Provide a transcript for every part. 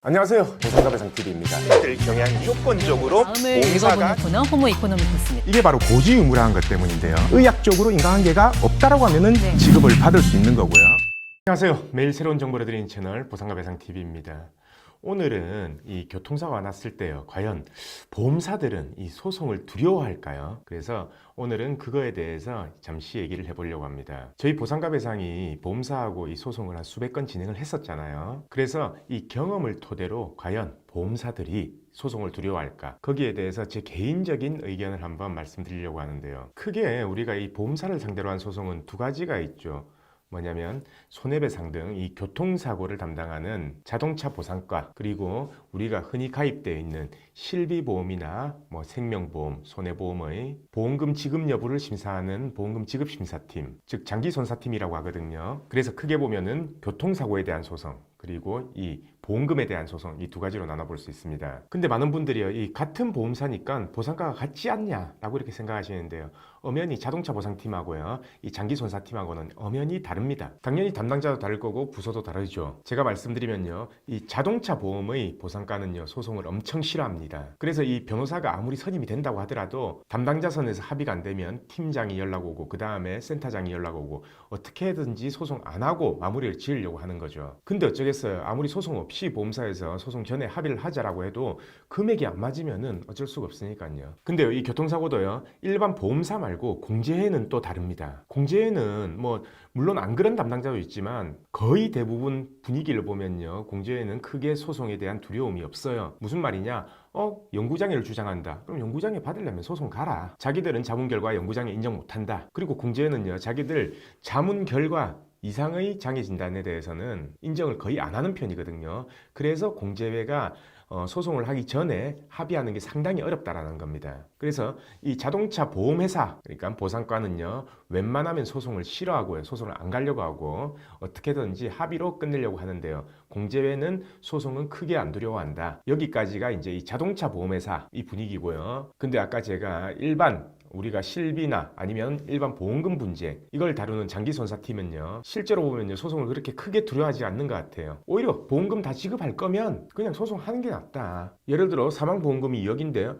안녕하세요. 보상가배상TV입니다. 들 경향 무조건적으로 다음을 봉사가 읽어보는 코너 호모 이코노미크스입니다. 이게 바로 고지의무라는 것 때문인데요. 의학적으로 인과관계가 없다라고 하면은 네. 지급을 받을 수 있는 거고요. 안녕하세요. 매일 새로운 정보를 드리는 채널 보상가배상TV입니다. 오늘은 이 교통사고가 났을 때요. 과연 보험사들은 이 소송을 두려워할까요? 그래서 오늘은 그거에 대해서 잠시 얘기를 해보려고 합니다. 저희 보상가배상이 보험사하고 이 소송을 한 수백 건 진행을 했었잖아요. 그래서 이 경험을 토대로 과연 보험사들이 소송을 두려워할까? 거기에 대해서 제 개인적인 의견을 한번 말씀드리려고 하는데요. 크게 우리가 이 보험사를 상대로 한 소송은 두 가지가 있죠. 뭐냐면 손해배상 등 이 교통사고를 담당하는 자동차 보상과, 그리고 우리가 흔히 가입되어 있는 실비보험이나 뭐 생명보험, 손해보험의 보험금 지급 여부를 심사하는 보험금 지급 심사팀, 즉 장기손사팀이라고 하거든요. 그래서 크게 보면은 교통사고에 대한 소송, 그리고 이 보험금에 대한 소송, 이 두 가지로 나눠볼 수 있습니다. 근데 많은 분들이요, 이 같은 보험사니까 보상가가 같지 않냐 라고 이렇게 생각하시는데요. 엄연히 자동차 보상팀하고요, 이 장기손사팀하고는 엄연히 다릅니다. 당연히 담당자도 다를 거고 부서도 다르죠. 제가 말씀드리면요, 이 자동차 보험의 보상가는요, 소송을 엄청 싫어합니다. 그래서 이 변호사가 아무리 선임이 된다고 하더라도 담당자 선에서 합의가 안 되면 팀장이 연락 오고, 그 다음에 센터장이 연락 오고, 어떻게든지 소송 안 하고 마무리를 지으려고 하는 거죠. 근데 어쩌겠어요. 아무리 소송 없이 보험사에서 소송 전에 합의를 하자라고 해도 금액이 안 맞으면은 어쩔 수가 없으니까요. 근데요, 이 교통사고도요, 일반 보험사 말고 공제회는 또 다릅니다. 공제회는 뭐 물론 안 그런 담당자도 있지만 거의 대부분 분위기를 보면요, 공제회는 크게 소송에 대한 두려움이 없어요. 무슨 말이냐? 연구장애를 주장한다. 그럼 연구장애 받으려면 소송 가라. 자기들은 자문 결과 연구장애 인정 못한다. 그리고 공제회는요, 자기들 자문 결과 이상의 장애 진단에 대해서는 인정을 거의 안 하는 편이거든요. 그래서 공제회가 소송을 하기 전에 합의하는 게 상당히 어렵다라는 겁니다. 그래서 이 자동차 보험회사, 그러니까 보상과는요, 웬만하면 소송을 싫어하고요, 소송을 안 가려고 하고 어떻게든지 합의로 끝내려고 하는데요, 공제회는 소송은 크게 안 두려워한다. 여기까지가 이제 이 자동차 보험회사 이 분위기고요. 근데 아까 제가 일반 우리가 실비나 아니면 일반 보험금 분쟁, 이걸 다루는 장기손사팀은요, 실제로 보면요, 소송을 그렇게 크게 두려워하지 않는 것 같아요. 오히려 보험금 다 지급할 거면 그냥 소송하는 게 낫다. 예를 들어 사망보험금이 2억인데요,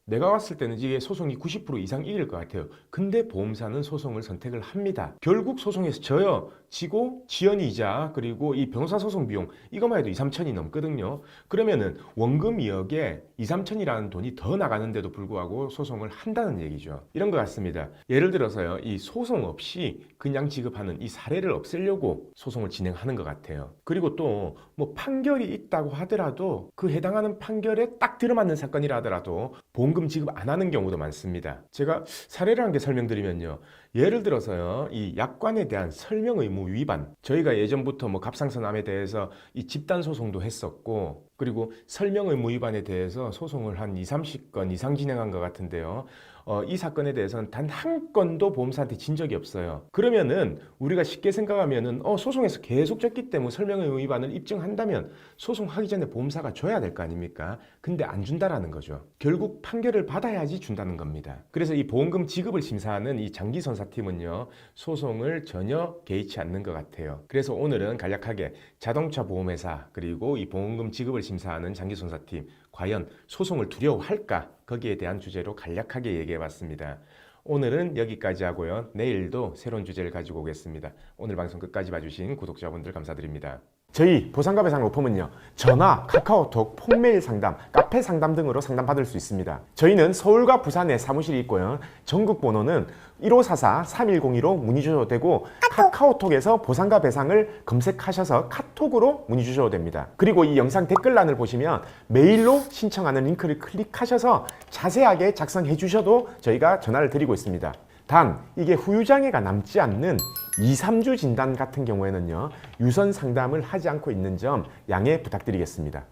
내가 봤을 때는 이게 소송이 90% 이상 이길 것 같아요. 근데 보험사는 소송을 선택을 합니다. 결국 소송에서 져요. 지고 지연이 이자, 그리고 이 변호사 소송 비용, 이거만 해도 2, 3천이 넘거든요. 그러면은 원금 2억에 2, 3천이라는 돈이 더 나가는데도 불구하고 소송을 한다는 얘기죠. 이런 것 같습니다. 예를 들어서요, 이 소송 없이 그냥 지급하는 이 사례를 없애려고 소송을 진행하는 것 같아요. 그리고 또 뭐 판결이 있다고 하더라도 그 해당하는 판결에 딱 들어맞는 사건이라 하더라도 보험금 지급 안 하는 경우도 많습니다. 제가 사례를 한 개 설명드리면요, 예를 들어서요, 이 약관에 대한 설명 의무 위반, 저희가 예전부터 뭐 갑상선암에 대해서 이 집단 소송도 했었고, 그리고 설명 의무 위반에 대해서 소송을 한 2, 30건 이상 진행한 것 같은데요, 이 사건에 대해서는 단 한 건도 보험사한테 진 적이 없어요. 그러면은 우리가 쉽게 생각하면은 소송에서 계속 졌기 때문에 설명 의무 위반을 입증한다면 소송하기 전에 보험사가 줘야 될 거 아닙니까? 근데 안 준다라는 거죠. 결국 판결을 받아야지 준다는 겁니다. 그래서 이 보험금 지급을 심사하는 이 장기손사팀은요, 소송을 전혀 개의치 않는 것 같아요. 그래서 오늘은 간략하게 자동차 보험회사, 그리고 이 보험금 지급을 심사하는 장기손사팀, 과연 소송을 두려워할까? 거기에 대한 주제로 간략하게 얘기해봤습니다. 오늘은 여기까지 하고요, 내일도 새로운 주제를 가지고 오겠습니다. 오늘 방송 끝까지 봐주신 구독자분들 감사드립니다. 저희 보상가배상 로펌은요, 전화, 카카오톡, 폰메일 상담, 카페 상담 등으로 상담받을 수 있습니다. 저희는 서울과 부산에 사무실이 있고요, 전국 번호는 1544-3102로 문의 주셔도 되고, 카카오톡에서 보상가배상을 검색하셔서 카톡으로 문의 주셔도 됩니다. 그리고 이 영상 댓글란을 보시면 메일로 신청하는 링크를 클릭하셔서 자세하게 작성해 주셔도 저희가 전화를 드리고 있습니다. 단 이게 후유장애가 남지 않는 2, 3주 진단 같은 경우에는요, 유선 상담을 하지 않고 있는 점 양해 부탁드리겠습니다.